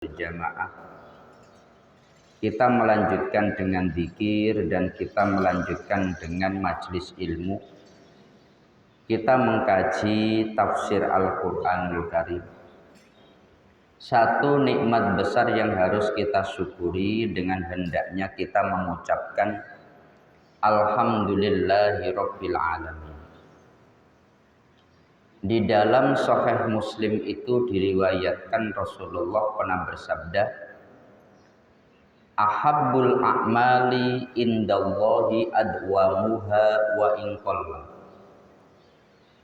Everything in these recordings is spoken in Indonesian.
berjamaah. Kita melanjutkan dengan zikir dan kita melanjutkan dengan majelis ilmu. Kita mengkaji tafsir Al-Qur'anul Karim. Satu nikmat besar yang harus kita syukuri dengan hendaknya kita mengucapkan Alhamdulillahirabbil alamin. Di dalam Sahih Muslim itu diriwayatkan Rasulullah pernah bersabda, Ahabbul a'mali indallahi adwamuha wa in qalla.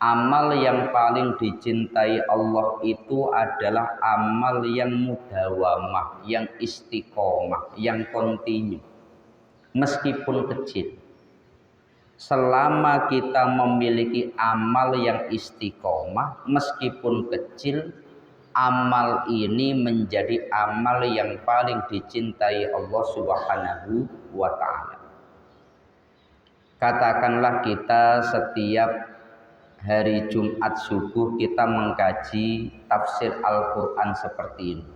Amal yang paling dicintai Allah itu adalah amal yang mudawamah, yang istiqomah, yang kontinu, meskipun kecil. Selama kita memiliki amal yang istiqomah, meskipun kecil, amal ini menjadi amal yang paling dicintai Allah Subhanahu wa ta'ala. Katakanlah kita setiap hari Jumat subuh kita mengkaji tafsir Al-Quran seperti ini.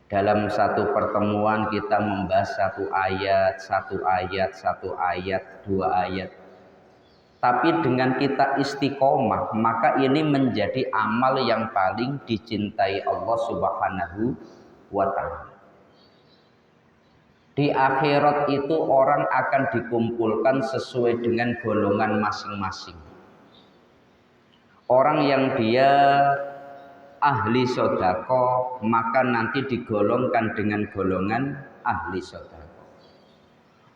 Dalam satu pertemuan kita membahas satu ayat, dua ayat. Tapi dengan kita istiqomah, maka ini menjadi amal yang paling dicintai Allah Subhanahu wa ta'ala. Di akhirat itu orang akan dikumpulkan sesuai dengan golongan masing-masing. Orang yang dia ahli sodako, maka nanti digolongkan dengan golongan ahli sodako.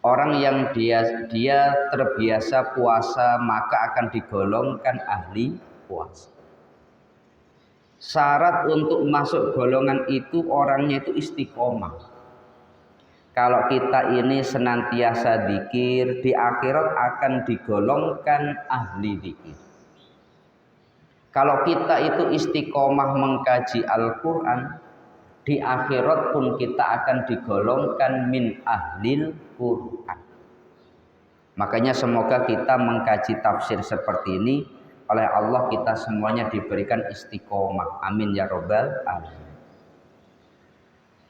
Orang yang dia terbiasa puasa, maka akan digolongkan ahli puasa. Syarat untuk masuk golongan itu orangnya itu istiqomah. Kalau kita ini senantiasa dzikir, di akhirat akan digolongkan ahli dzikir. Kalau kita itu istiqomah mengkaji Al-Quran, di akhirat pun kita akan digolongkan min ahlil Quran. Makanya semoga kita mengkaji tafsir seperti ini, oleh Allah kita semuanya diberikan istiqomah. Amin ya robbal alamin.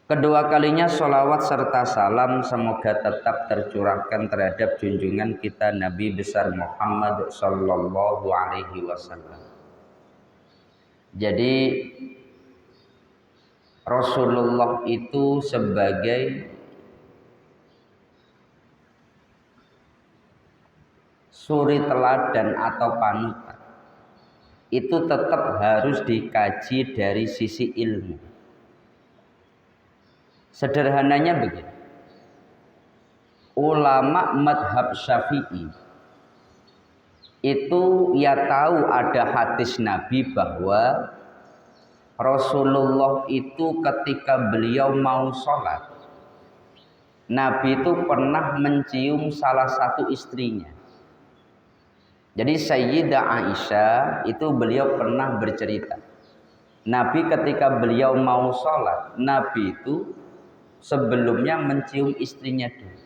Kedua kalinya sholawat serta salam semoga tetap tercurahkan terhadap junjungan kita Nabi besar Muhammad sallallahu alaihi wasallam. Jadi Rasulullah itu sebagai suri teladan atau panutan itu tetap harus dikaji dari sisi ilmu. Sederhananya begini, ulama madhab Syafi'i itu ya tahu ada hadis Nabi bahwa Rasulullah itu ketika beliau mau sholat, Nabi itu pernah mencium salah satu istrinya. Jadi Sayyidah Aisyah itu beliau pernah bercerita, Nabi ketika beliau mau sholat, Nabi itu sebelumnya mencium istrinya dulu.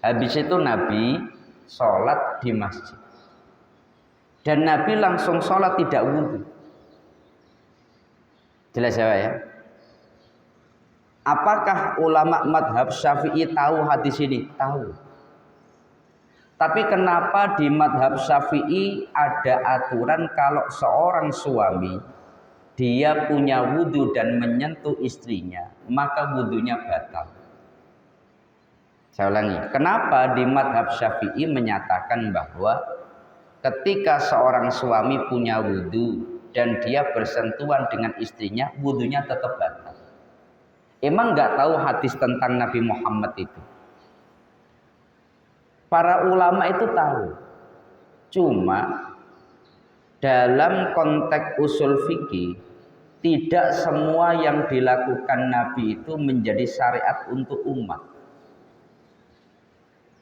Habis itu Nabi sholat di masjid. Dan Nabi langsung sholat tidak wudhu. Jelas ya? Apakah ulama madhab Syafi'i tahu hadis ini? Tahu. Tapi kenapa di madhab Syafi'i ada aturan kalau seorang suami dia punya wudhu dan menyentuh istrinya, maka wudhunya batal? Saya ulangi. Kenapa di madhab Syafi'i menyatakan bahwa ketika seorang suami punya wudhu dan dia bersentuhan dengan istrinya, wudhunya tetap batal? Emang nggak tahu hadis tentang Nabi Muhammad itu? Para ulama itu tahu. Cuma dalam konteks usul fikih, tidak semua yang dilakukan Nabi itu menjadi syariat untuk umat.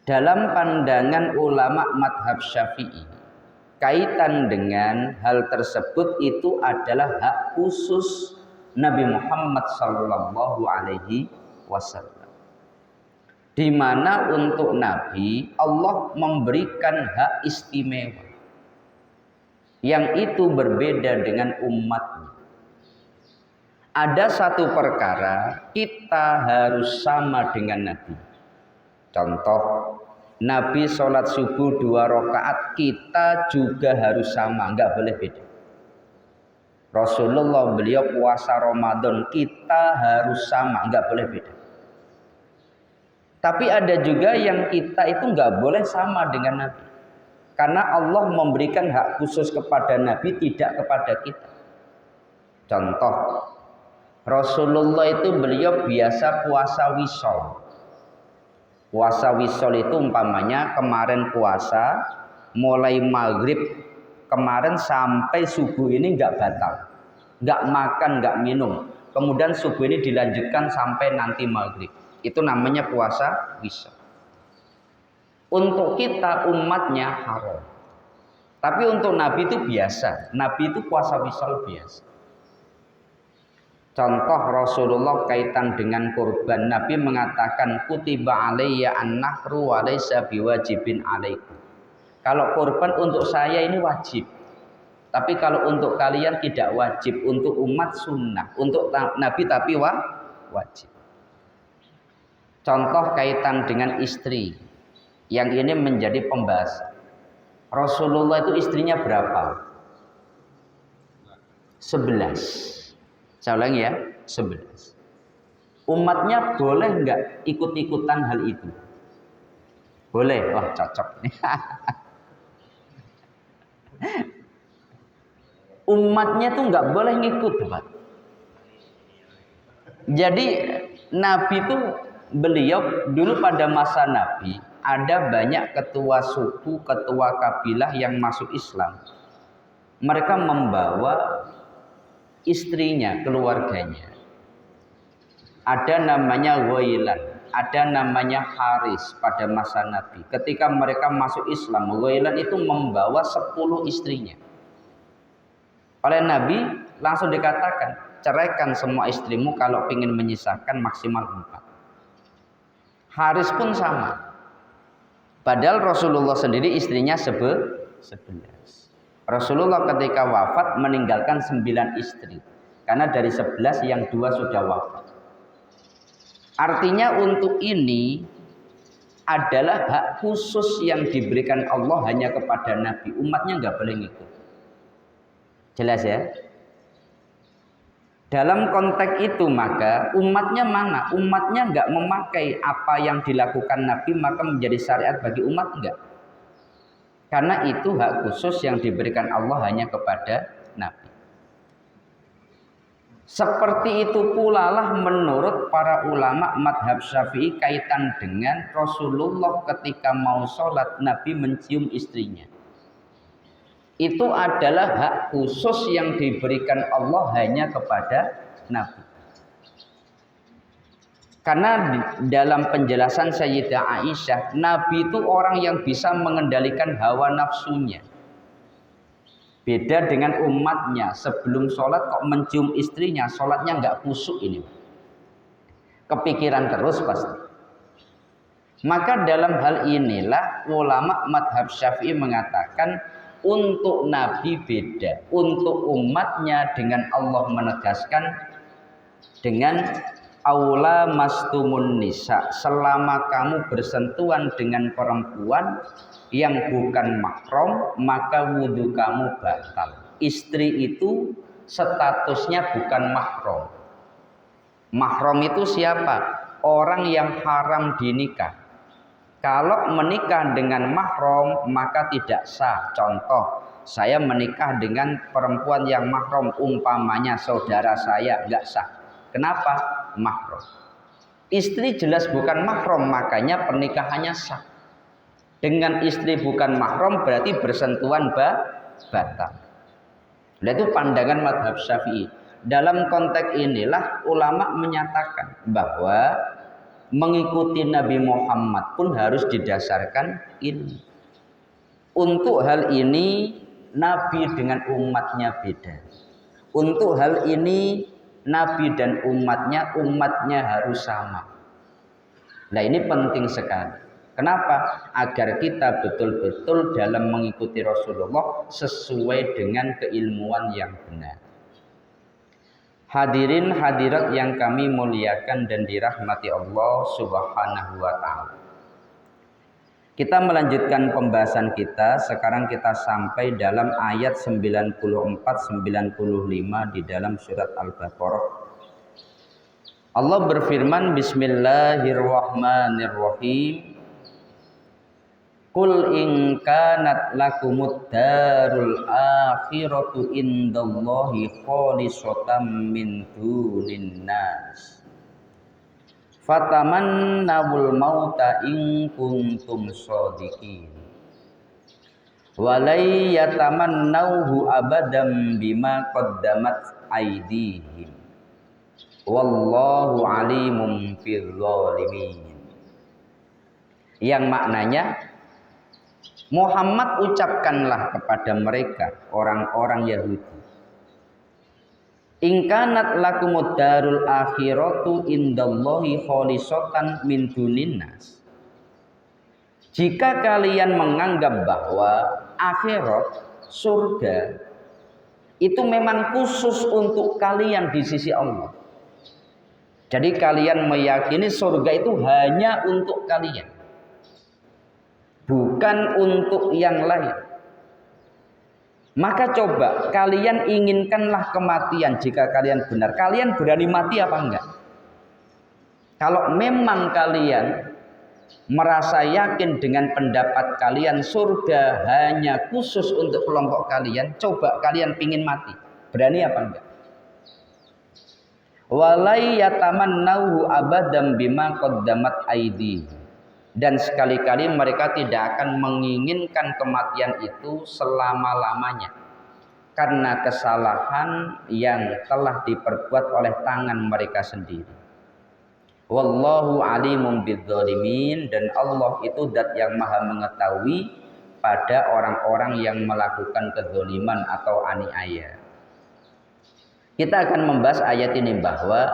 Dalam pandangan ulama madhab Syafi'i, kaitan dengan hal tersebut itu adalah hak khusus Nabi Muhammad sallallahu alaihi wasallam. Di mana untuk Nabi Allah memberikan hak istimewa yang itu berbeda dengan umatnya. Ada satu perkara kita harus sama dengan Nabi. Contoh, Nabi sholat subuh 2 rakaat, kita juga harus sama, nggak boleh beda. Rasulullah beliau puasa Ramadan, kita harus sama, nggak boleh beda. Tapi ada juga yang kita itu nggak boleh sama dengan Nabi. Karena Allah memberikan hak khusus kepada Nabi, tidak kepada kita. Contoh, Rasulullah itu beliau biasa puasa wisol. Puasa wisol itu umpamanya kemarin puasa, mulai maghrib kemarin sampai subuh ini nggak batal. Nggak makan, nggak minum. Kemudian subuh ini dilanjutkan sampai nanti maghrib. Itu namanya puasa wisol. Untuk kita umatnya haram. Tapi untuk Nabi itu biasa. Nabi itu puasa wisol biasa. Contoh Rasulullah kaitan dengan kurban, Nabi mengatakan kutiba alayya an-nahru wa laysa biwajibin alaikum. Kalau kurban untuk saya ini wajib. Tapi kalau untuk kalian tidak wajib, untuk umat sunnah, untuk Nabi tapi wajib. Contoh kaitan dengan istri. Yang ini menjadi pembahasan. Rasulullah itu istrinya berapa? 11. Saya ulangi ya, 11. Umatnya boleh nggak ikut-ikutan hal itu? Boleh, wah cocok nih. Umatnya tuh nggak boleh ngikut, Pak. Jadi Nabi itu beliau dulu pada masa Nabi ada banyak ketua suku, ketua kabilah yang masuk Islam. Mereka membawa istrinya, keluarganya. Ada namanya Ghailan, ada namanya Haris pada masa Nabi. Ketika mereka masuk Islam, Ghailan itu membawa 10 istrinya. Oleh Nabi langsung dikatakan, ceraikan semua istrimu, kalau ingin menyisakan maksimal 4. Haris pun sama. Padahal Rasulullah sendiri istrinya 11. Rasulullah ketika wafat meninggalkan 9 istri. Karena dari 11 yang 2 sudah wafat. Artinya untuk ini adalah hak khusus yang diberikan Allah hanya kepada Nabi. Umatnya nggak boleh ngikut. Jelas ya? Dalam konteks itu maka umatnya mana? Umatnya nggak memakai apa yang dilakukan Nabi maka menjadi syariat bagi umat enggak. Karena itu hak khusus yang diberikan Allah hanya kepada Nabi. Seperti itu pula lah menurut para ulama madhab Syafi'i kaitan dengan Rasulullah ketika mau sholat Nabi mencium istrinya. Itu adalah hak khusus yang diberikan Allah hanya kepada Nabi. Karena dalam penjelasan Sayyidah Aisyah, Nabi itu orang yang bisa mengendalikan hawa nafsunya. Beda dengan umatnya, sebelum sholat kok mencium istrinya, sholatnya nggak khusyuk ini. Kepikiran terus pasti. Maka dalam hal inilah ulama madhab Syafi'i mengatakan untuk Nabi beda, untuk umatnya dengan Allah menegaskan dengan aula mastumun nisa, selama kamu bersentuhan dengan perempuan yang bukan mahram maka wudhu kamu batal. Istri itu statusnya bukan mahram. Mahram itu siapa? Orang yang haram dinikah. Kalau menikah dengan mahram maka tidak sah. Contoh, saya menikah dengan perempuan yang mahram, umpamanya saudara saya, nggak sah. Kenapa? Mahram. Istri jelas bukan mahram, makanya pernikahannya sah. Dengan istri bukan mahram berarti bersentuhan batal. Nah, itu pandangan madhab Syafi'i. Dalam konteks inilah ulama menyatakan bahwa mengikuti Nabi Muhammad pun harus didasarkan ilmu. Untuk hal ini Nabi dengan umatnya beda. Untuk hal ini Nabi dan umatnya harus sama. Nah, ini penting sekali. Kenapa? Agar kita betul-betul dalam mengikuti Rasulullah sesuai dengan keilmuan yang benar. Hadirin hadirat yang kami muliakan dan dirahmati Allah Subhanahu wa taala. Kita melanjutkan pembahasan kita. Sekarang kita sampai dalam ayat 94 95 di dalam surat Al-Baqarah. Allah berfirman, Bismillahirrahmanirrahim. Qul in kanat lakumud darul akhiratu indallahi khalisatan min dunin nas fatamannawul mauta in kuntum shadiqin walay yatamannawhu abadan bima qaddamat aydihim wallahu alimun bil zalimin. Yang maknanya, Muhammad ucapkanlah kepada mereka orang-orang Yahudi, in kanat lakumud darul akhiratu indallahi khalisatan min dunin nas. Jika kalian menganggap bahwa akhirat, surga itu memang khusus untuk kalian di sisi Allah. Jadi kalian meyakini surga itu hanya untuk kalian, bukan untuk yang lain. Maka coba kalian inginkanlah kematian jika kalian benar. Kalian berani mati apa enggak? Kalau memang kalian merasa yakin dengan pendapat kalian surga hanya khusus untuk kelompok kalian, coba kalian pingin mati. Berani apa enggak? Walai yatamannauhu abadan bima qaddamat aidi. Dan sekali-kali mereka tidak akan menginginkan kematian itu selama-lamanya karena kesalahan yang telah diperbuat oleh tangan mereka sendiri. Wallahu alimum bidzalimin, dan Allah itu zat yang maha mengetahui pada orang-orang yang melakukan kezaliman atau aniaya. Kita akan membahas ayat ini bahwa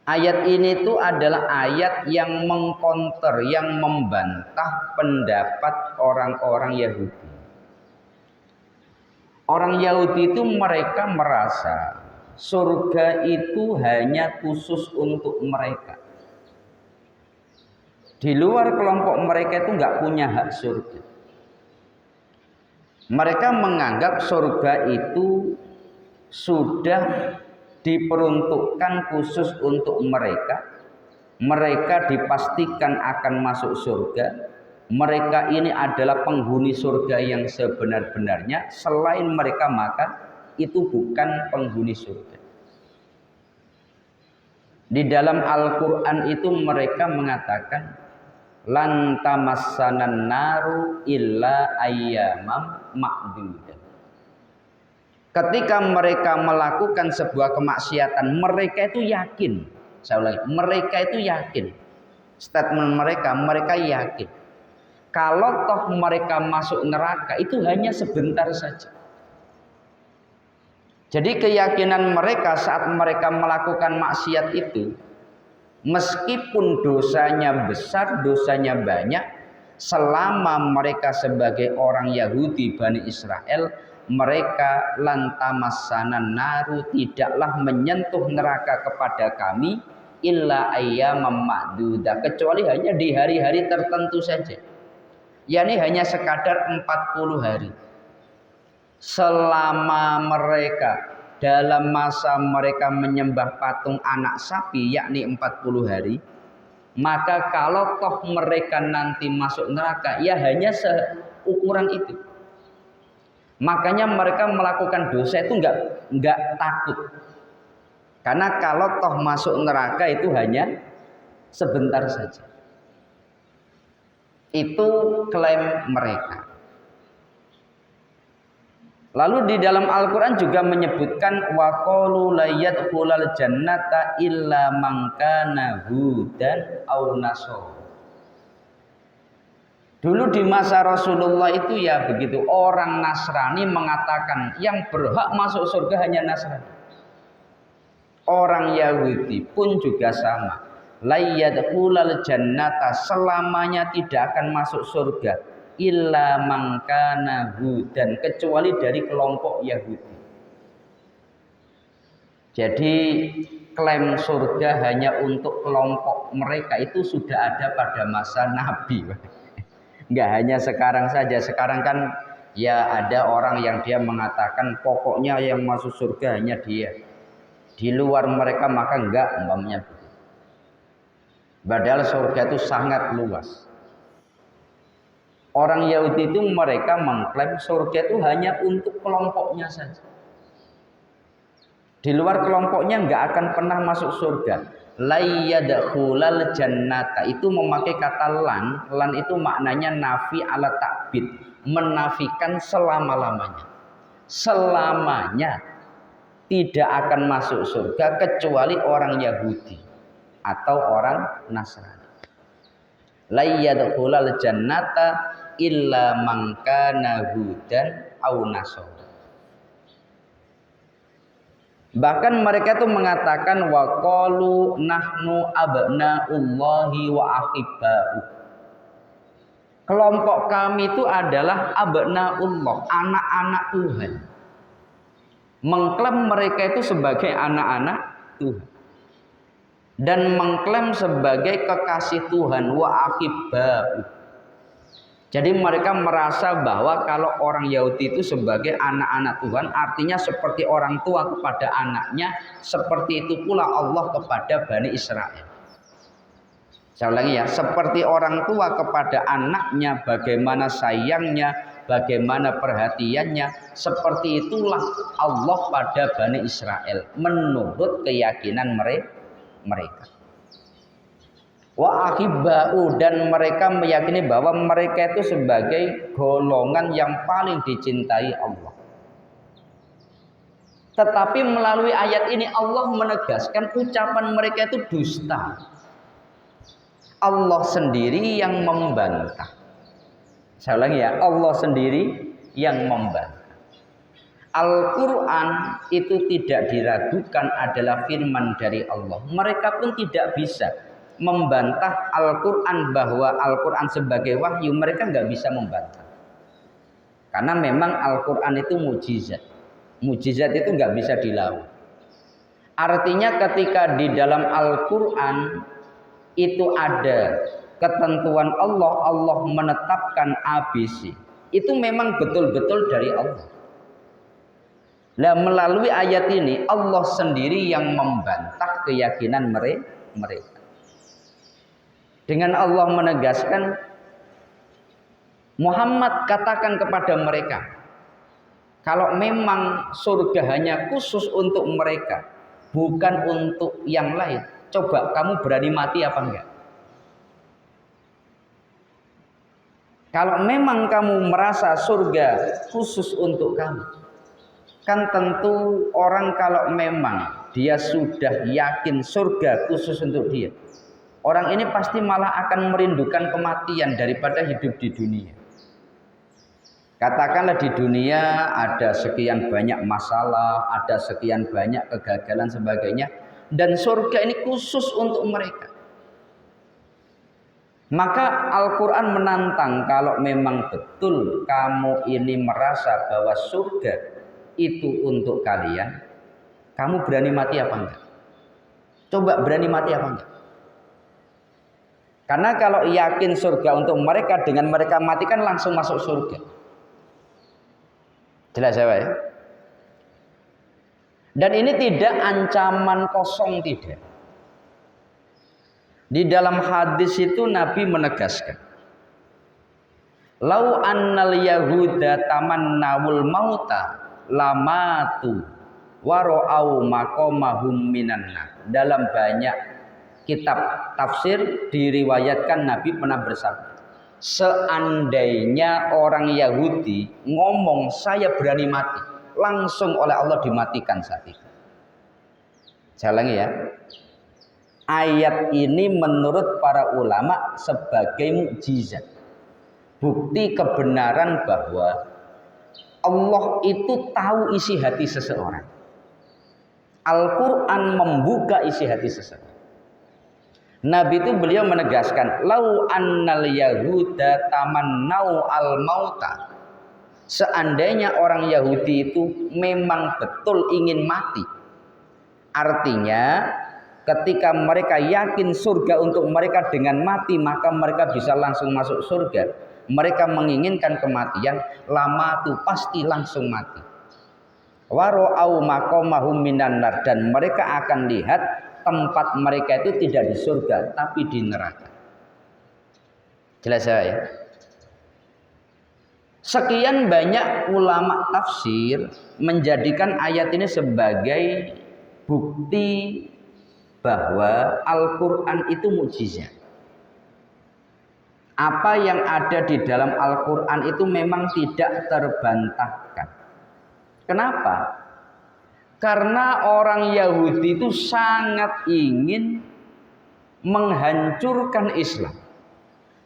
ayat ini itu adalah ayat yang mengkonter, yang membantah pendapat orang-orang Yahudi. Orang Yahudi itu mereka merasa surga itu hanya khusus untuk mereka. Di luar kelompok mereka itu nggak punya hak surga. Mereka menganggap surga itu sudah diperuntukkan khusus untuk mereka. Mereka dipastikan akan masuk surga. Mereka ini adalah penghuni surga yang sebenar-benarnya. Selain mereka maka itu bukan penghuni surga. Di dalam Al-Quran itu mereka mengatakan, lan tamassanan naru illa ayyamam ma'dudah. Ketika mereka melakukan sebuah kemaksiatan, mereka itu yakin. Saya ulangi, mereka itu yakin. Statement mereka yakin. Kalau toh mereka masuk neraka itu hanya sebentar saja. Jadi keyakinan mereka saat mereka melakukan maksiat itu, meskipun dosanya besar, dosanya banyak, selama mereka sebagai orang Yahudi Bani Israel, mereka lantamassanan naru, tidaklah menyentuh neraka kepada kami illa ayyamam ma'dudah, kecuali hanya di hari-hari tertentu saja. yakni hanya sekadar 40 hari. Selama mereka dalam masa mereka menyembah patung anak sapi, yakni 40 hari, maka kalau toh mereka nanti masuk neraka, ya hanya seukuran itu. Makanya mereka melakukan dosa itu enggak takut. Karena kalau toh masuk neraka itu hanya sebentar saja. Itu klaim mereka. Lalu di dalam Al-Quran juga menyebutkan wa qalu la yadkhulal jannata illa man kana hudan aw nasara. Dulu di masa Rasulullah itu ya begitu, orang Nasrani mengatakan yang berhak masuk surga hanya Nasrani. Orang Yahudi pun juga sama. La yadkhulal jannata, selamanya tidak akan masuk surga illa man kana hudan, kecuali dari kelompok Yahudi. Jadi klaim surga hanya untuk kelompok mereka itu sudah ada pada masa Nabi. Enggak hanya sekarang saja. Sekarang kan ya ada orang yang dia mengatakan pokoknya yang masuk surga hanya dia. Di luar mereka maka enggak, umpamanya begitu. Padahal surga itu sangat luas. Orang Yahudi itu mereka mengklaim surga itu hanya untuk kelompoknya saja. Di luar kelompoknya enggak akan pernah masuk surga. La yadkhulal jannata itu memakai kata lan. Lan itu maknanya nafi ala ta'bid, menafikan selama-lamanya. Selamanya tidak akan masuk surga kecuali orang Yahudi atau orang Nasrani. La yadkhulal jannata illa man kana hudan aw nasara. Bahkan mereka itu mengatakan wa qalu nahnu abnaullahi wa ahibba'u. Kelompok kami itu adalah abnaullah, anak-anak Tuhan. Mengklaim mereka itu sebagai anak-anak Tuhan. Dan mengklaim sebagai kekasih Tuhan wa ahibba'u. Jadi mereka merasa bahwa kalau orang Yahudi itu sebagai anak-anak Tuhan, artinya seperti orang tua kepada anaknya, seperti itu pula Allah kepada Bani Israel. Saya ulangi ya, seperti orang tua kepada anaknya, bagaimana sayangnya, bagaimana perhatiannya, seperti itulah Allah pada Bani Israel menurut keyakinan mereka. Wa ahibba'u, dan mereka meyakini bahwa mereka itu sebagai golongan yang paling dicintai Allah. Tetapi melalui ayat ini Allah menegaskan ucapan mereka itu dusta. Allah sendiri yang membantah. Saya ulangi ya, Allah sendiri yang membantah. Al-Quran itu tidak diragukan adalah firman dari Allah. Mereka pun tidak bisa membantah Al-Quran bahwa Al-Quran sebagai wahyu. Mereka nggak bisa membantah. Karena memang Al-Quran itu mukjizat. Mukjizat itu nggak bisa dilawan. Artinya ketika di dalam Al-Quran itu ada ketentuan Allah, Allah menetapkan ABC. Itu memang betul-betul dari Allah. Nah, melalui ayat ini Allah sendiri yang membantah keyakinan mereka. Dengan Allah menegaskan, Muhammad katakan kepada mereka, kalau memang surga hanya khusus untuk mereka, bukan untuk yang lain, coba kamu berani mati apa enggak? Kalau memang kamu merasa surga khusus untuk kamu, kan tentu orang kalau memang dia sudah yakin surga khusus untuk dia, orang ini pasti malah akan merindukan kematian daripada hidup di dunia. Katakanlah di dunia ada sekian banyak masalah, ada sekian banyak kegagalan sebagainya, dan surga ini khusus untuk mereka. Maka Al-Quran menantang, kalau memang betul kamu ini merasa bahwa surga itu untuk kalian, kamu berani mati apa enggak? Coba berani mati apa enggak? Karena kalau yakin surga untuk mereka, dengan mereka mati kan langsung masuk surga. Jelas ya Pak ya? Dan ini tidak ancaman kosong, tidak. Di dalam hadis itu Nabi menegaskan, lau annal yahuda tamannawul mauta lamatu wara'au maqamahum minanna. Dalam banyak kitab tafsir diriwayatkan Nabi pernah bersabda, seandainya orang Yahudi ngomong saya berani mati, langsung oleh Allah dimatikan saat itu. Saya ulangi ya, ayat ini menurut para ulama sebagai mukjizat, bukti kebenaran bahwa Allah itu tahu isi hati seseorang. Al-Quran membuka isi hati seseorang. Nabi itu beliau menegaskan, lau annal yahuda tamannau al mauta. Seandainya orang Yahudi itu memang betul ingin mati, Artinya ketika mereka yakin surga untuk mereka dengan mati, maka mereka bisa langsung masuk surga. Mereka menginginkan kematian, lama tuh pasti langsung mati. Waro'au maqamahum minan nar, dan mereka akan lihat tempat mereka itu tidak di surga tapi di neraka. Jelas ya? Sekian banyak ulama tafsir menjadikan ayat ini sebagai bukti bahwa Al-Quran itu mukjizat. Apa yang ada di dalam Al-Quran itu memang tidak terbantahkan. Kenapa? Karena orang Yahudi itu sangat ingin menghancurkan Islam.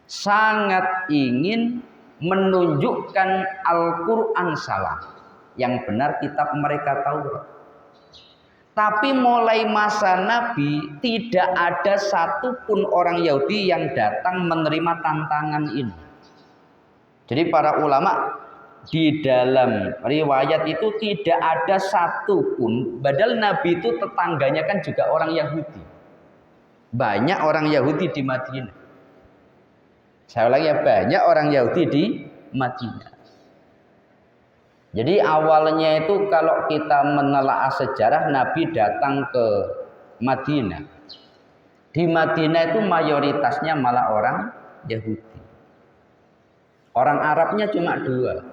Sangat ingin menunjukkan Al-Quran salah. Yang benar kitab mereka Taurat. Tapi mulai masa Nabi tidak ada satupun orang Yahudi yang datang menerima tantangan ini. Jadi para ulama di dalam riwayat itu tidak ada satupun, padahal Nabi itu tetangganya kan juga orang Yahudi. Banyak orang Yahudi di Madinah. Saya ulangi ya, banyak orang Yahudi di Madinah. Jadi awalnya itu kalau kita menelaah sejarah, Nabi datang ke Madinah. Di Madinah itu mayoritasnya malah orang Yahudi. Orang Arabnya cuma dua,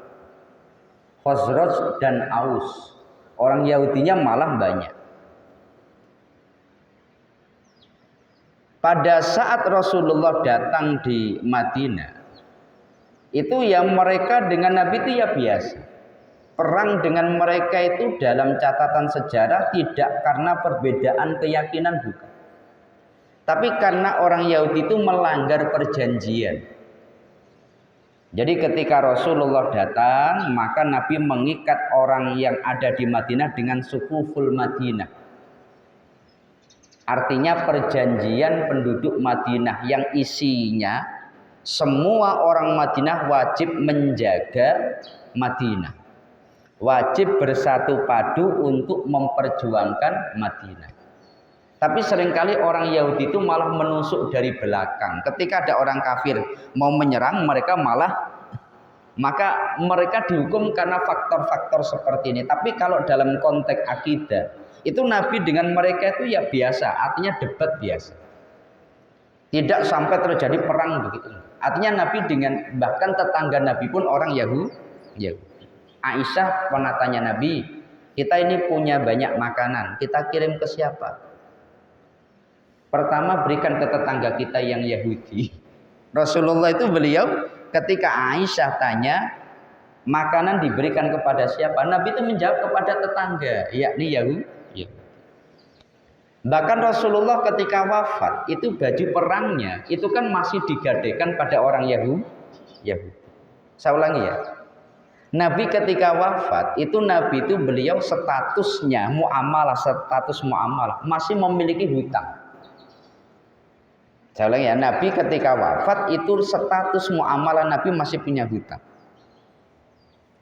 Khazraj dan Aus. Orang Yahudinya malah banyak. Pada saat Rasulullah datang di Madinah, itu yang mereka dengan Nabi itu ya biasa. Perang dengan mereka itu dalam catatan sejarah tidak karena perbedaan keyakinan, bukan. Tapi karena orang Yahudi itu melanggar perjanjian. Jadi ketika Rasulullah datang, maka Nabi mengikat orang yang ada di Madinah dengan sukuful Madinah. Artinya perjanjian penduduk Madinah yang isinya semua orang Madinah wajib menjaga Madinah. Wajib bersatu padu untuk memperjuangkan Madinah. Tapi seringkali orang Yahudi itu malah menusuk dari belakang. Ketika ada orang kafir mau menyerang, maka mereka dihukum karena faktor-faktor seperti ini. Tapi kalau dalam konteks akidah, itu Nabi dengan mereka itu ya biasa, artinya debat biasa. Tidak sampai terjadi perang begitu. Artinya Nabi dengan bahkan tetangga Nabi pun orang Yahudi. Aisyah pernah tanya Nabi, kita ini punya banyak makanan, kita kirim ke siapa? Pertama berikan ke tetangga kita yang Yahudi. Rasulullah itu beliau ketika Aisyah tanya makanan diberikan kepada siapa, Nabi itu menjawab kepada tetangga, yakni Yahudi. Bahkan Rasulullah ketika wafat itu baju perangnya itu kan masih digadaikan pada orang Yahudi. Saya ulangi ya. Nabi ketika wafat itu Nabi itu beliau status muamalah masih memiliki hutang. Saya ulangi ya, Nabi ketika wafat itu status muamalah Nabi masih punya hutang.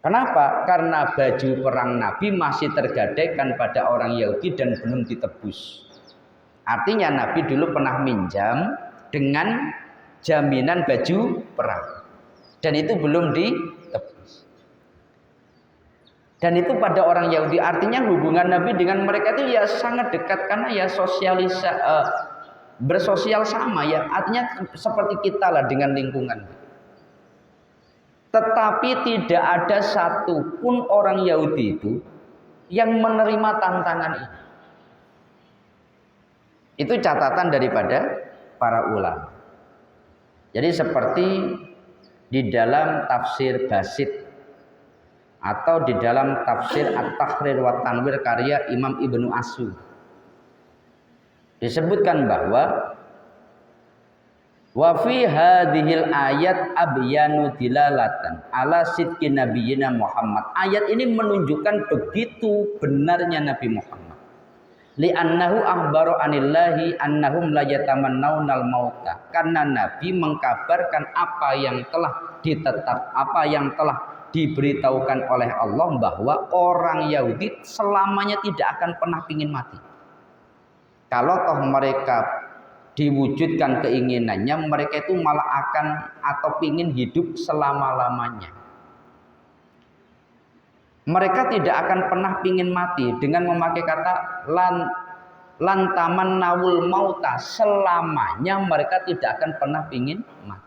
Kenapa? Karena baju perang Nabi masih tergadaikan pada orang Yahudi dan belum ditebus. Artinya Nabi dulu pernah minjam dengan jaminan baju perang. Dan itu belum ditebus. Dan itu pada orang Yahudi, artinya hubungan Nabi dengan mereka itu ya sangat dekat karena ya bersosial sama ya, artinya seperti kita lah dengan lingkungan. Tetapi tidak ada satupun orang Yahudi itu yang menerima tantangan ini. Itu catatan daripada para ulama. Jadi seperti di dalam tafsir Basit atau di dalam tafsir At-Tahrir wa Tanwir karya Imam Ibnu Ashur, disebutkan bahwa wa fi hadhil ayat abyanu dilalatan ala sidqi nabiyina Muhammad. Ayat ini menunjukkan begitu benarnya Nabi Muhammad. Li'annahu akhbaru anillahi annahum la yatamannawnal mauta. Karena Nabi mengkabarkan apa yang telah diberitahukan oleh Allah bahwa orang Yahudi selamanya tidak akan pernah ingin mati. Kalau toh mereka diwujudkan keinginannya, mereka itu malah akan atau ingin hidup selama-lamanya. Mereka tidak akan pernah ingin mati dengan memakai kata lantaman nawul mauta, selamanya mereka tidak akan pernah ingin mati.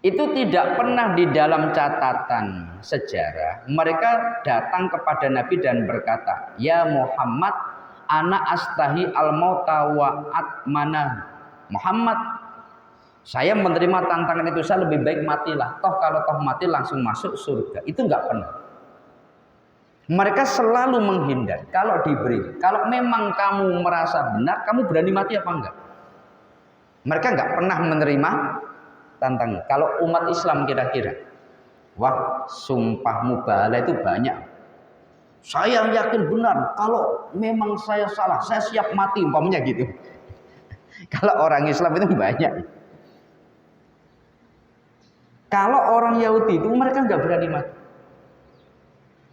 Itu tidak pernah di dalam catatan sejarah. Mereka datang kepada Nabi dan berkata, "Ya Muhammad, ana astahi al-mauta wa atmana." Muhammad, saya menerima tantangan itu, saya lebih baik matilah. Toh kalau toh mati langsung masuk surga. Itu enggak pernah. Mereka selalu menghindar kalau diberi. Kalau memang kamu merasa benar, kamu berani mati apa enggak? Mereka enggak pernah menerima tantangan. Kalau umat Islam kira-kira, wah sumpah mubahalah itu banyak. Saya yakin benar, kalau memang saya salah, saya siap mati, umpamanya gitu. Kalau orang Islam itu banyak. Kalau orang Yahudi itu mereka nggak berani mati.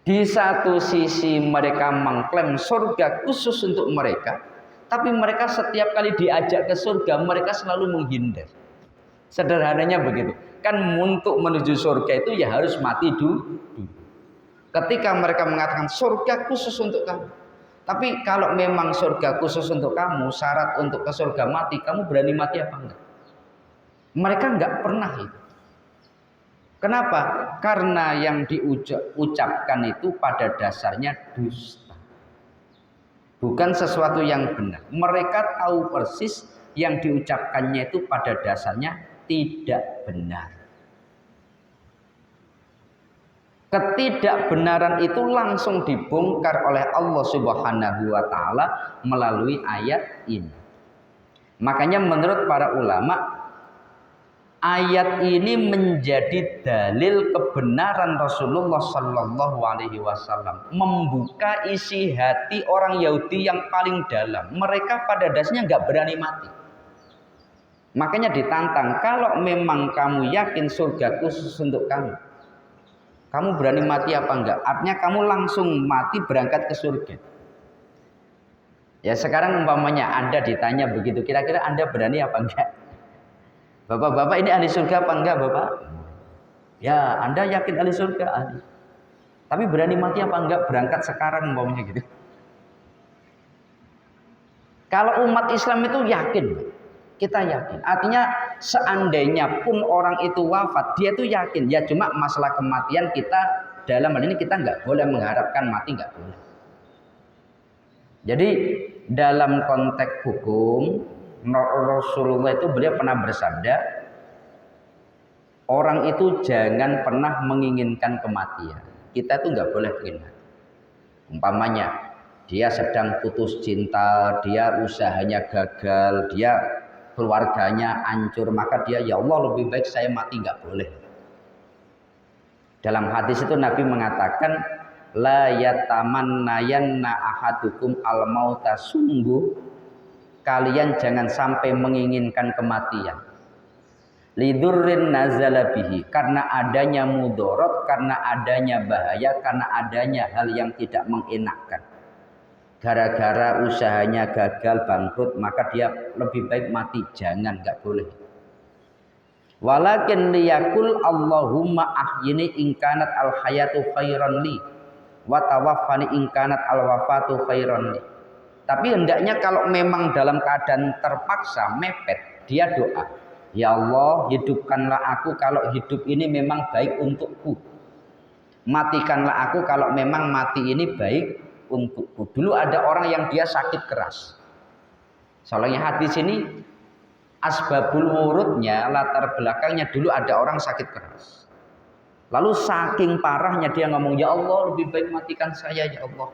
Di satu sisi mereka mengklaim surga khusus untuk mereka, tapi mereka setiap kali diajak ke surga mereka selalu menghindar. Sederhananya begitu. Kan untuk menuju surga itu ya harus mati dulu. Ketika mereka mengatakan surga khusus untuk kamu. Tapi kalau memang surga khusus untuk kamu, syarat untuk ke surga mati, kamu berani mati apa enggak? Mereka enggak pernah itu. Kenapa? Karena yang diucapkan itu pada dasarnya dusta. Bukan sesuatu yang benar. Mereka tahu persis yang diucapkannya itu pada dasarnya tidak benar. Ketidakbenaran itu langsung dibongkar oleh Allah Subhanahu wa taala melalui ayat ini. Makanya menurut para ulama, ayat ini menjadi dalil kebenaran Rasulullah Sallallahu Alaihi Wasallam, membuka isi hati orang Yahudi yang paling dalam. Mereka pada dasarnya nggak berani mati. Makanya ditantang, kalau memang kamu yakin surga khusus untuk kamu berani mati apa enggak? Artinya kamu langsung mati berangkat ke surga. Ya sekarang umpamanya Anda ditanya begitu, kira-kira Anda berani apa enggak? Bapak-bapak ini ahli surga apa enggak Bapak? Ya Anda yakin ahli surga? Ahli. Tapi berani mati apa enggak? Berangkat sekarang umpamanya gitu. Kalau umat Islam itu yakin, kita yakin. Artinya seandainya pun orang itu wafat, dia itu yakin. Ya cuma masalah kematian kita dalam hal ini kita nggak boleh mengharapkan mati, nggak boleh. Jadi dalam konteks hukum, Rasulullah itu beliau pernah bersabda, orang itu jangan pernah menginginkan kematian. Kita itu nggak boleh ingin. Umpamanya dia sedang putus cinta, dia usahanya gagal, dia keluarganya hancur, maka dia ya Allah lebih baik saya mati, nggak boleh. Dalam hadis itu Nabi mengatakan la yatamannayanna ahadukum al-mauta, sungguh kalian jangan sampai menginginkan kematian. Lidurrin nazala bihi, karena adanya mudorot, karena adanya bahaya, karena adanya hal yang tidak mengenakkan. Gara-gara usahanya gagal, bangkrut, maka dia lebih baik mati. Jangan, nggak boleh. Walakin liyakul Allahumma ahyini ingkanat al hayatu khairan li wa tawaffani ingkanat al wafatu khairan li. Tapi hendaknya kalau memang dalam keadaan terpaksa mepet, dia doa, ya Allah hidupkanlah aku kalau hidup ini memang baik untukku, matikanlah aku kalau memang mati ini baik untukku. Dulu ada orang yang dia sakit keras. Soalnya hadis ini asbabul wurudnya, latar belakangnya dulu ada orang sakit keras. Lalu saking parahnya dia ngomong, ya Allah lebih baik matikan saya ya Allah.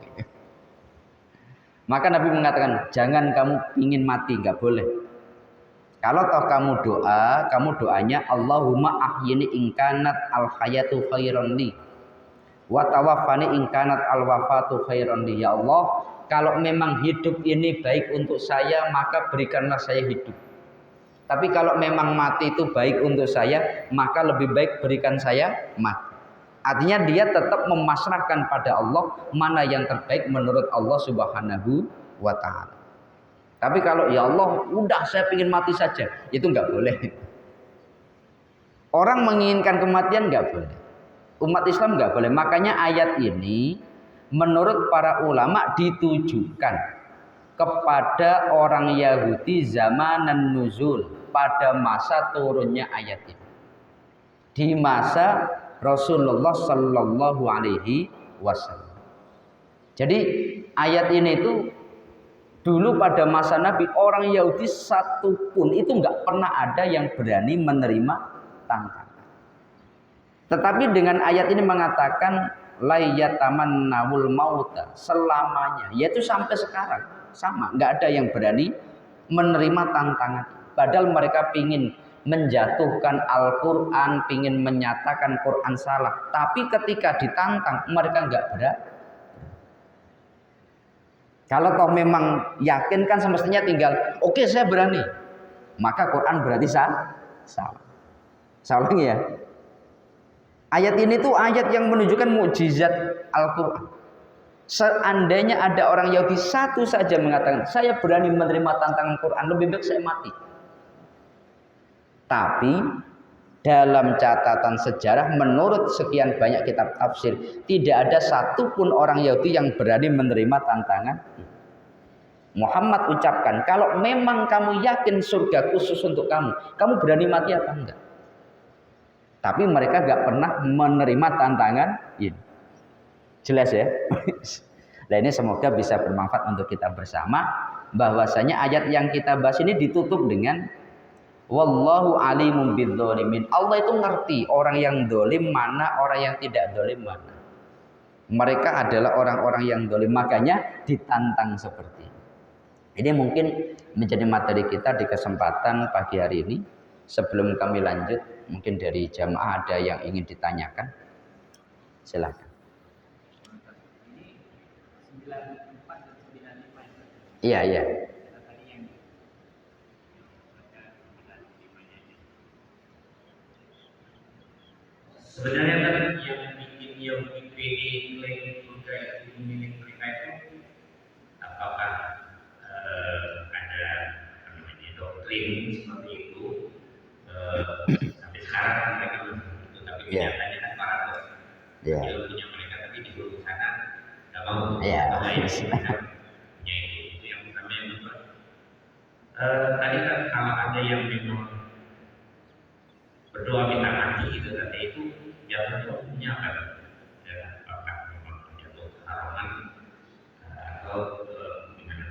Maka Nabi mengatakan, jangan kamu ingin mati, nggak boleh. Kalau toh kamu doanya Allahumma ahyini ingkanat al hayatu khairan li wa tawaffani ingkanat al wafatu khairan li. Ya Allah, kalau memang hidup ini baik untuk saya, maka berikanlah saya hidup. Tapi kalau memang mati itu baik untuk saya, maka lebih baik berikan saya mati. Artinya dia tetap memasrahkan pada Allah mana yang terbaik menurut Allah Subhanahu wa taala. Tapi kalau ya Allah, udah saya ingin mati saja, itu nggak boleh. Orang menginginkan kematian nggak boleh. Umat Islam nggak boleh. Makanya ayat ini menurut para ulama ditujukan kepada orang Yahudi zamanan nuzul, pada masa turunnya ayat ini. Di masa Rasulullah Sallallahu Alaihi Wasallam. Jadi ayat ini itu dulu pada masa Nabi, orang Yahudi satupun itu nggak pernah ada yang berani menerima tantangan. Tetapi dengan ayat ini mengatakan layyatamannawul mauta, selamanya, yaitu sampai sekarang sama, nggak ada yang berani menerima tantangan. Padahal mereka pingin menjatuhkan Al-Quran, pingin menyatakan Quran salah, tapi ketika ditantang mereka nggak berani. Kalau toh memang yakin kan semestinya tinggal oke, saya berani, maka Quran berarti salah. Salah ya. Ayat ini tuh ayat yang menunjukkan mukjizat Al-Quran. Seandainya ada orang Yahudi satu saja mengatakan saya berani menerima tantangan Quran, lebih baik saya mati. Tapi dalam catatan sejarah menurut sekian banyak kitab tafsir, tidak ada satupun orang Yahudi yang berani menerima tantangan. Muhammad ucapkan, kalau memang kamu yakin surga khusus untuk kamu, kamu berani mati apa enggak? Tapi mereka gak pernah menerima tantangan ini. Jelas ya? Nah ini semoga bisa bermanfaat untuk kita bersama. Bahwasanya ayat yang kita bahas ini ditutup dengan wallahu alimum bidzalimin. Allah itu ngerti orang yang dolim mana, orang yang tidak dolim mana. Mereka adalah orang-orang yang dolim, makanya ditantang seperti ini. Ini mungkin menjadi materi kita di kesempatan pagi hari ini. Sebelum kami lanjut, mungkin dari jamaah ada yang ingin ditanyakan. Silakan. 94 dan 95. Iya, iya. Sebenarnya kan yang bikin yang dipilih klaim surga itu milik mereka itu apakah ada doktrin seperti itu sampai sekarang mereka belum itu, tapi kenyataannya kan paradoks. Dia punya mereka tapi di luar sana nggak mau. Punya itu yang pertama. Yang kedua, tadi kan kalau ada yang memang berdoa minta mati gitu, tadi itu jatuh punya apa? Ya, apakah memang jatuh haraman atau gimana?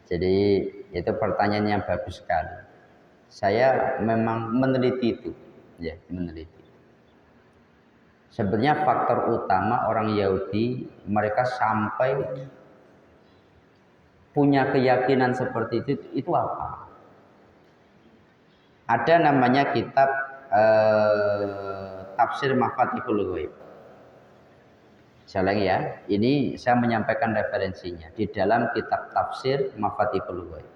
Jadi itu pertanyaan yang bagus sekali. Saya memang meneliti itu, ya meneliti. Sebenarnya faktor utama orang Yahudi mereka sampai punya keyakinan seperti itu apa? Ada namanya kitab Tafsir Mafatihul Ghaib. Saya ulangi ya, ini saya menyampaikan referensinya di dalam kitab Tafsir Mafatihul Ghaib.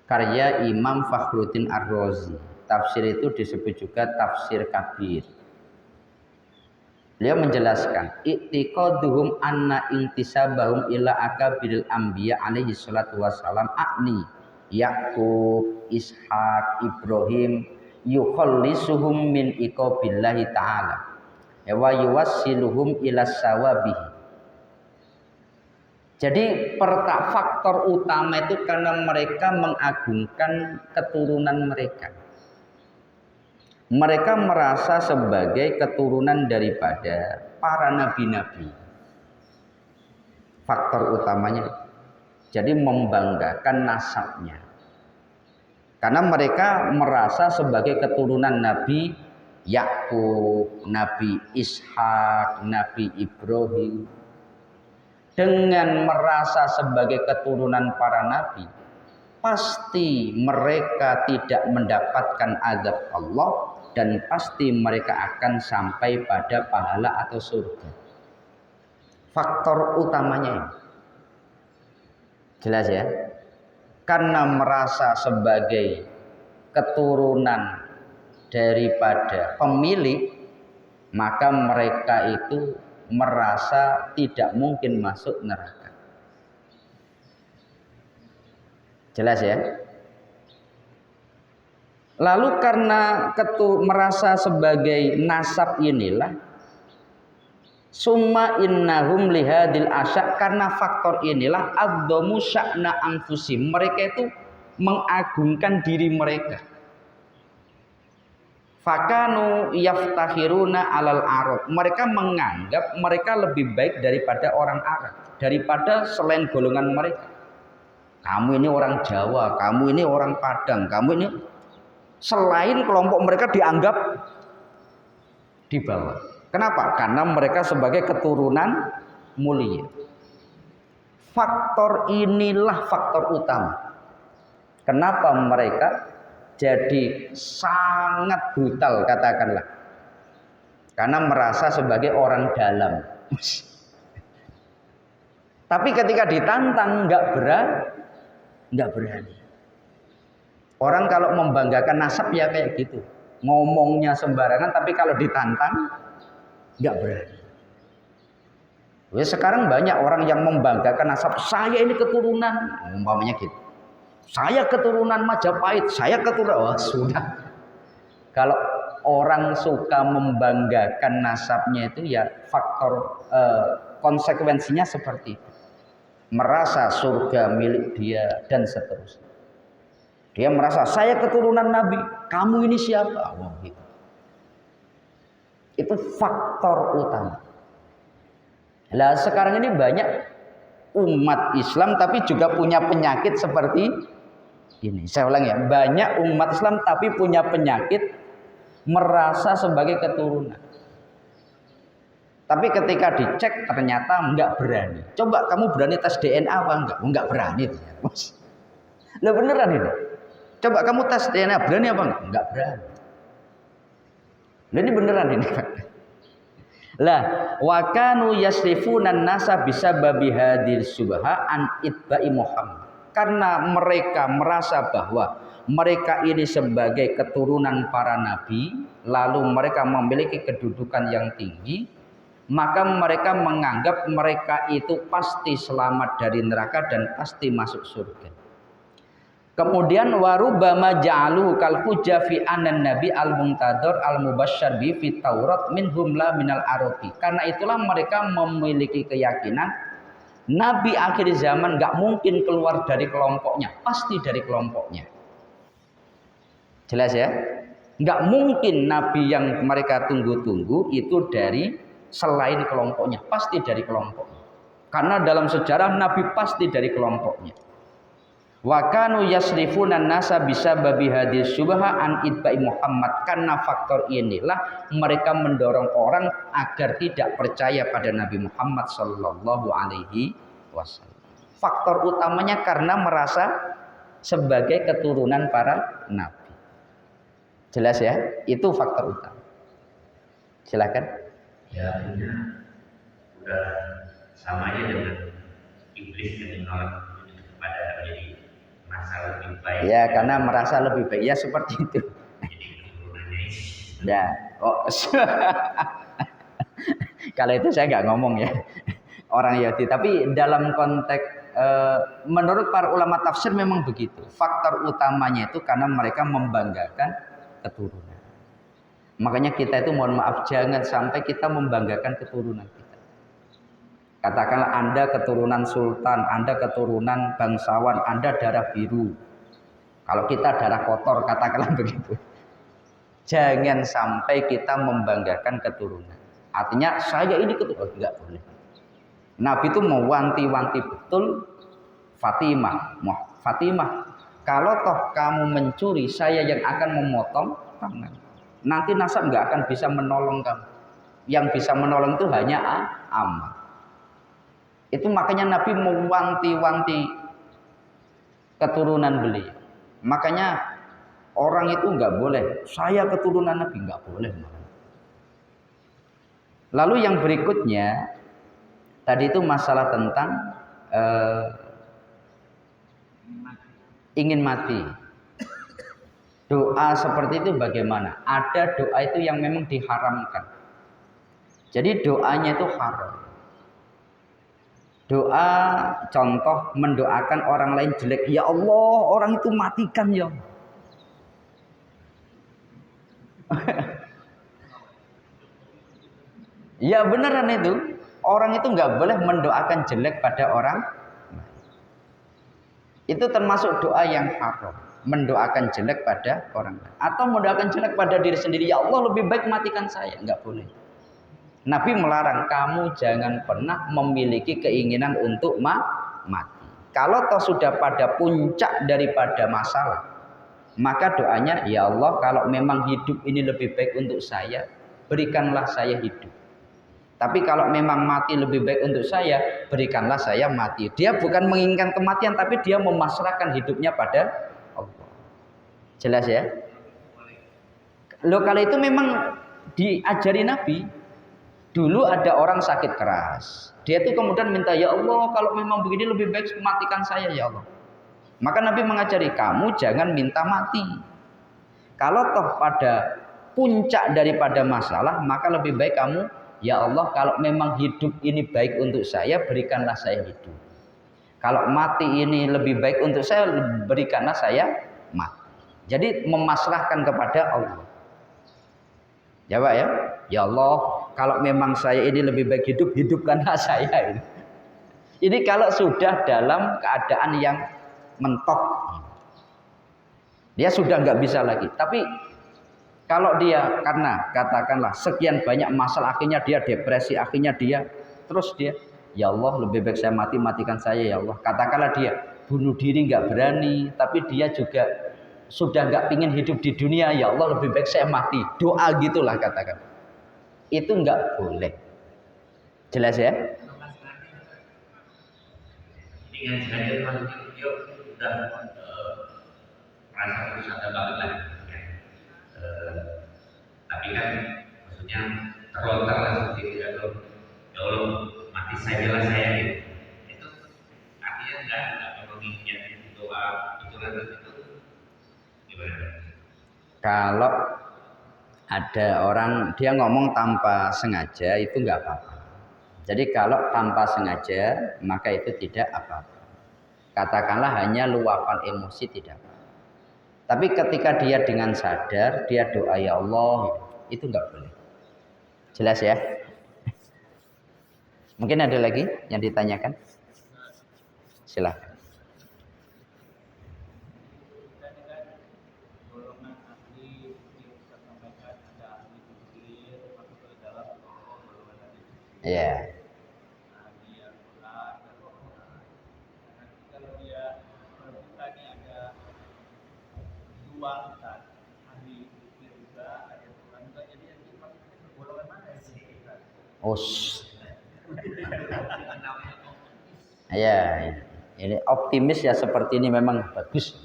Karya Imam Fakhruddin Ar-Razi. Tafsir itu disebut juga Tafsir Kabir. Beliau menjelaskan, i'tiqaduhum anna intisabahum ila akabiril anbiya alaihi salatu wassalam akni Yaqub, Ishaq, Ibrahim yukhallisuhum min iqabillahi ta'ala wa yuwassiluhum ila sawabihi. Jadi faktor utama itu karena mereka mengagungkan keturunan mereka. Mereka merasa sebagai keturunan daripada para nabi-nabi. Faktor utamanya. Jadi membanggakan nasabnya. Karena mereka merasa sebagai keturunan Nabi Yakub, Nabi Ishak, Nabi Ibrahim. Dengan merasa sebagai keturunan para nabi, pasti mereka tidak mendapatkan azab Allah dan pasti mereka akan sampai pada pahala atau surga. Faktor utamanya ini. Jelas ya? Karena merasa sebagai keturunan daripada pemilik, maka mereka itu merasa tidak mungkin masuk neraka. Jelas ya? Lalu karena merasa sebagai nasab inilah, summa innahum lihadil asya, karena faktor inilah adzamu sya'na anfusim, mereka itu mengagungkan diri mereka. Fakanu yaftakhiruna alal arab, mereka menganggap mereka lebih baik daripada orang Arab, daripada selain golongan mereka. Kamu ini orang Jawa, kamu ini orang Padang, kamu ini, selain kelompok mereka dianggap di bawah. Kenapa? Karena mereka sebagai keturunan mulia. Faktor inilah faktor utama. Kenapa mereka jadi sangat brutal, katakanlah. Karena merasa sebagai orang dalam. Tapi ketika ditantang nggak berani. Orang kalau membanggakan nasab ya kayak gitu. Ngomongnya sembarangan, tapi kalau ditantang nggak berani. Sekarang banyak orang yang membanggakan nasab, saya ini keturunan, umpamanya gitu. Saya keturunan Majapahit, saya keturunan, sudah. Kalau orang suka membanggakan nasabnya itu ya faktor konsekuensinya seperti itu. Merasa surga milik dia dan seterusnya. Dia merasa saya keturunan Nabi, kamu ini siapa? Oh, gitu. Itu faktor utama. Lah sekarang ini banyak umat Islam tapi juga punya penyakit seperti ini. Saya ulang ya, banyak umat Islam tapi punya penyakit merasa sebagai keturunan. Tapi ketika dicek ternyata enggak berani. Coba kamu berani tes DNA apa enggak? Enggak berani. Lah beneran ini. Coba kamu tes DNA, berani apa enggak? Enggak berani. Lah ini beneran ini. Lah wa kanu yasrifunan nasa bisababi hadil subha an itba'i Muhammad. Karena mereka merasa bahwa mereka ini sebagai keturunan para nabi, lalu mereka memiliki kedudukan yang tinggi, maka mereka menganggap mereka itu pasti selamat dari neraka dan pasti masuk surga. Kemudian warubama ja'alu kal hujja fi anan nabi al-muntadhar al-mubasysyar bi fi Taurat minhum la minal arabi. Karena itulah mereka memiliki keyakinan nabi akhir zaman enggak mungkin keluar dari kelompoknya, pasti dari kelompoknya. Jelas ya? Enggak mungkin nabi yang mereka tunggu-tunggu itu dari selain kelompoknya, pasti dari kelompoknya. Karena dalam sejarah nabi pasti dari kelompoknya. Wa kanu yasrifuna nasa bisababi hadis subha an itba'i Muhammad, karena faktor inilah mereka mendorong orang agar tidak percaya pada Nabi Muhammad sallallahu alaihi wasallam. Faktor utamanya karena merasa sebagai keturunan para nabi. Jelas ya? Itu faktor utama. Silakan. Ya, udah sama aja dengan iblis yang menolak kepada menjadi merasa lebih baik. Ya, karena merasa lebih baik. Ya seperti itu. Jadi keturunannya ini. Ya, oh. Kalau itu saya nggak ngomong ya orang Yahudi. Tapi dalam konteks menurut para ulama tafsir memang begitu. Faktor utamanya itu karena mereka membanggakan keturunan. Makanya kita itu mohon maaf jangan sampai kita membanggakan keturunan kita. Katakanlah Anda keturunan sultan, Anda keturunan bangsawan, Anda darah biru. Kalau kita darah kotor, katakanlah begitu. Jangan sampai kita membanggakan keturunan. Artinya saya ini keturunan, enggak boleh. Nabi itu mewanti-wanti betul Fatimah. Kalau toh kamu mencuri, saya yang akan memotong tangan. Nanti nasab enggak akan bisa menolong kamu. Yang bisa menolong itu hanya amal. Itu makanya Nabi mewanti-wanti keturunan beliau. Makanya orang itu enggak boleh, saya keturunan Nabi, enggak boleh. Lalu yang berikutnya tadi itu masalah tentang ingin mati. Doa seperti itu bagaimana? Ada doa itu yang memang diharamkan. Jadi doanya itu haram. Doa contoh mendoakan orang lain jelek. Ya Allah, orang itu matikan ya. Ya beneran itu. Orang itu nggak boleh mendoakan jelek pada orang. Itu termasuk doa yang haram. Mendoakan jelek pada orang lain. Atau mendoakan jelek pada diri sendiri. Ya Allah, lebih baik matikan saya. Nggak boleh. Nabi melarang kamu jangan pernah memiliki keinginan untuk mati. Kalau toh sudah pada puncak daripada masalah, maka doanya, ya Allah, kalau memang hidup ini lebih baik untuk saya, berikanlah saya hidup. Tapi kalau memang mati lebih baik untuk saya, berikanlah saya mati. Dia bukan menginginkan kematian, tapi dia memasrahkan hidupnya pada Allah. Jelas ya? Loh, kalau itu memang diajari Nabi. Dulu ada orang sakit keras. Dia itu kemudian minta, ya Allah, kalau memang begini lebih baik matikan saya ya Allah. Maka Nabi mengajari, kamu jangan minta mati. Kalau toh pada puncak daripada masalah, maka lebih baik kamu, ya Allah, kalau memang hidup ini baik untuk saya, berikanlah saya hidup. Kalau mati ini lebih baik untuk saya, berikanlah saya mati. Jadi memasrahkan kepada Allah. Ya Pak ya, ya Allah, kalau memang saya ini lebih baik hidup, hidupkanlah saya. Ini kalau sudah dalam keadaan yang mentok, dia sudah nggak bisa lagi. Tapi kalau dia karena katakanlah sekian banyak masalah, akhirnya dia depresi, akhirnya dia terus dia, ya Allah, lebih baik saya mati, matikan saya ya Allah. Katakanlah dia bunuh diri nggak berani, tapi dia juga sudah nggak pingin hidup di dunia, ya Allah, lebih baik saya mati. Doa gitulah katakan. Itu nggak boleh. Jelas ya? Dengan sengaja masuk video sudah merasa berusaha banget lah. Tapi kan maksudnya terlontar lah seperti itu, ya Allah, mati saja lah saya gitu. Itu artinya nggak memenuhi doa itu gimana? Kalau ada orang dia ngomong tanpa sengaja itu nggak apa-apa. Jadi kalau tanpa sengaja maka itu tidak apa-apa. Katakanlah hanya luapan emosi tidak apa-apa. Tapi ketika dia dengan sadar dia doa ya Allah, itu nggak boleh. Jelas ya? Mungkin ada lagi yang ditanyakan? Silahkan. Ya. Ya, ini optimis ya, seperti ini memang bagus.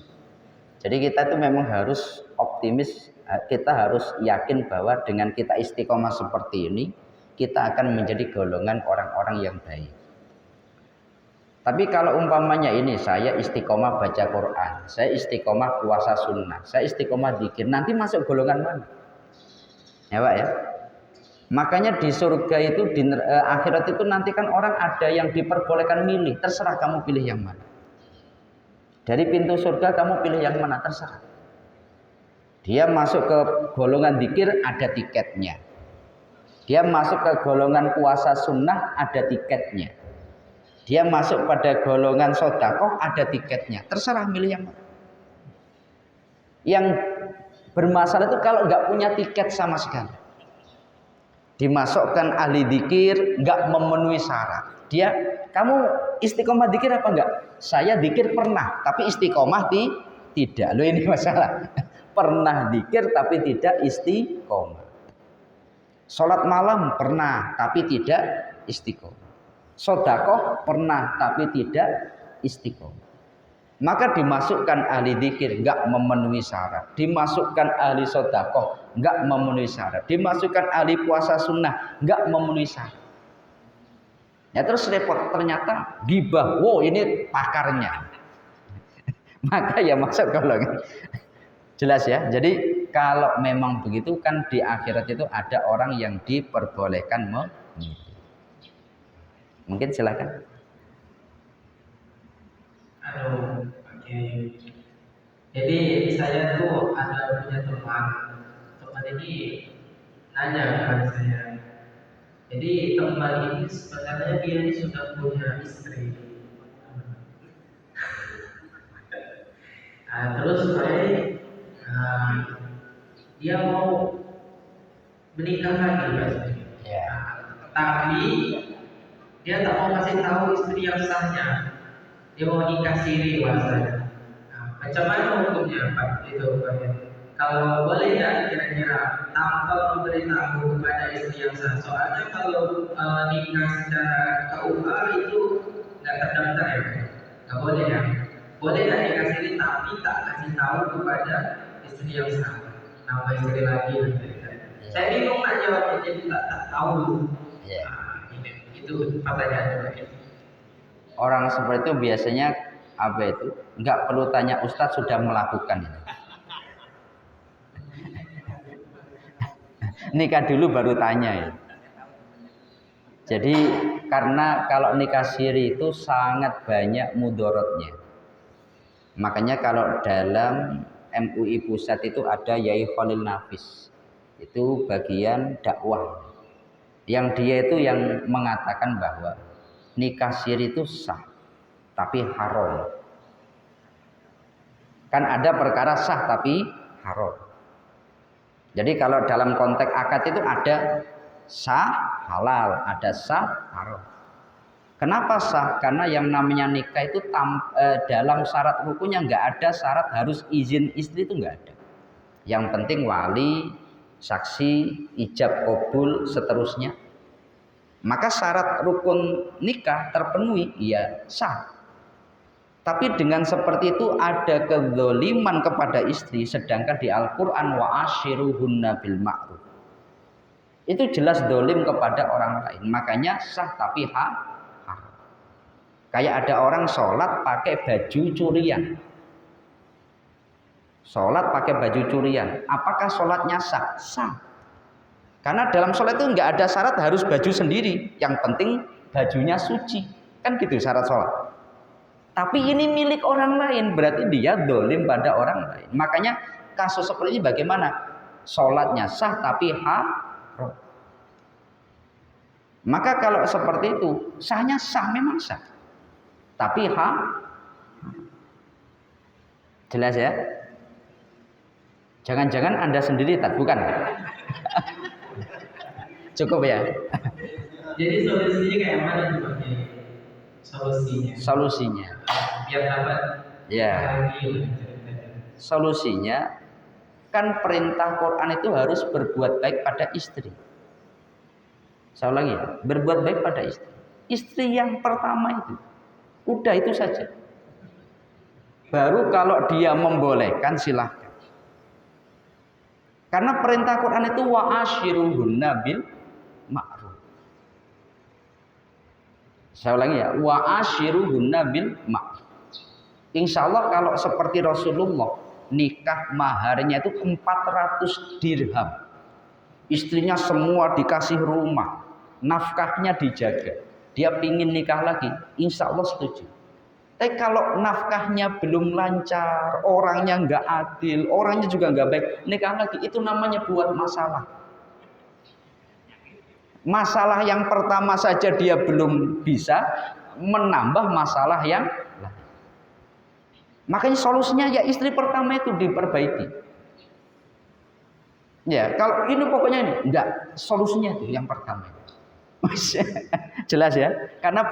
Jadi kita tuh memang harus optimis, kita harus yakin bahwa dengan kita istiqomah seperti ini, kita akan menjadi golongan orang-orang yang baik. Tapi kalau umpamanya ini saya istiqomah baca Quran, saya istiqomah puasa sunnah, saya istiqomah dzikir, nanti masuk golongan mana? Ya Pak ya. Makanya di surga itu, di akhirat itu nanti kan orang ada yang diperbolehkan milih, terserah kamu pilih yang mana. Dari pintu surga kamu pilih yang mana, terserah. Dia masuk ke golongan dzikir, ada tiketnya. Dia masuk ke golongan puasa sunnah, ada tiketnya. Dia masuk pada golongan sedekah, ada tiketnya. Terserah milih yang mana. Yang bermasalah itu kalau nggak punya tiket sama sekali. Dimasukkan ahli dzikir, nggak memenuhi syarat. Dia, kamu istiqomah dzikir apa enggak? Saya dzikir pernah, tapi istiqomah tidak. Loh, ini masalah. Pernah dzikir tapi tidak istiqomah. Sholat malam pernah tapi tidak istiqomah. Sedekah pernah tapi tidak istiqomah. Maka dimasukkan ahli dzikir, enggak memenuhi syarat. Dimasukkan ahli sedekah, enggak memenuhi syarat. Dimasukkan ahli puasa sunnah, enggak memenuhi syarat. Ya terus repot, ternyata gibah. Wow, ini pakarnya. Maka ya masuk golongan. Jelas ya. Jadi kalau memang begitu kan di akhirat itu ada orang yang diperbolehkan memilih. Mungkin silakan. Halo, oke. Jadi saya tuh ada punya teman. Teman ini nanya kepada saya. Jadi teman ini sebenarnya dia ini sudah punya istri. Terus dia mau menikah lagi Mas. Tapi dia tak mau kasih tahu istri yang sahnya. Dia mau nikah siri bahasanya. Macam mana hukumnya Pak? Itu Pak. Kalau boleh nggak kira-kira tanpa memberitahu kepada istri yang sah? Soalnya kalau nikah secara KUA itu nggak terdaftar ya, nggak boleh ya. Boleh nggak nikah siri tapi tak kasih tahu kepada istri yang sah. Nama istri lagi nanti. Saya bingung nak jawabnya, jadi tak tahu. Itu pertanyaan. Orang seperti itu biasanya apa itu? Enggak perlu tanya Ustadz sudah melakukan itu. Nikah dulu baru tanya ya. Jadi karena kalau nikah siri itu sangat banyak mudorotnya. Makanya kalau dalam MUI Pusat itu ada Yai Khalil Nafis. Itu bagian dakwah. Yang dia itu yang mengatakan bahwa nikah siri itu sah, tapi haram. Kan ada perkara sah tapi haram. Jadi kalau dalam konteks akad itu ada sah halal, ada sah haram. Kenapa sah? Karena yang namanya nikah itu dalam syarat rukunnya nggak ada syarat harus izin istri, itu nggak ada. Yang penting wali, saksi, ijab qabul, seterusnya. Maka syarat rukun nikah terpenuhi, ya sah. Tapi dengan seperti itu ada kezaliman kepada istri, sedangkan di Al-Quran wa ashiruhunna bil ma'ruf. Itu jelas dolim kepada orang lain. Makanya sah tapi haram. Kayak ada orang sholat pakai baju curian. Sholat pakai baju curian. Apakah sholatnya sah? Sah. Karena dalam sholat itu nggak ada syarat harus baju sendiri. Yang penting bajunya suci. Kan gitu syarat sholat. Tapi ini milik orang lain, berarti dia dolim pada orang lain. Makanya kasus seperti ini bagaimana? Sholatnya sah tapi haram. Maka kalau seperti itu, sahnya sah, memang sah. Tapi jelas ya? Jangan-jangan Anda sendiri tak, bukan? Cukup ya? Jadi solusinya kayak mana tuh Pak? Solusinya. Biar dapat. Ya. Solusinya kan perintah Quran itu harus berbuat baik pada istri. Saya ulangi ya, berbuat baik pada istri. Istri yang pertama itu. Udah itu saja. Baru kalau dia membolehkan silahkan. Karena perintah Quran itu wa ashiruhunna bil ma'ruf. Saya ulangi ya, wa ashiruhunna bil ma'ruf. Insya Allah kalau seperti Rasulullah, nikah maharnya itu 400 dirham. Istrinya semua dikasih rumah, nafkahnya dijaga. Dia pingin nikah lagi, insya Allah setuju. Tapi kalau nafkahnya belum lancar, orangnya nggak adil, orangnya juga nggak baik, nikah lagi itu namanya buat masalah. Masalah yang pertama saja dia belum bisa, menambah masalah yang lain. Makanya solusinya ya istri pertama itu diperbaiki. Ya, kalau ini pokoknya ini enggak, solusinya itu yang pertama. Jelas ya? Karena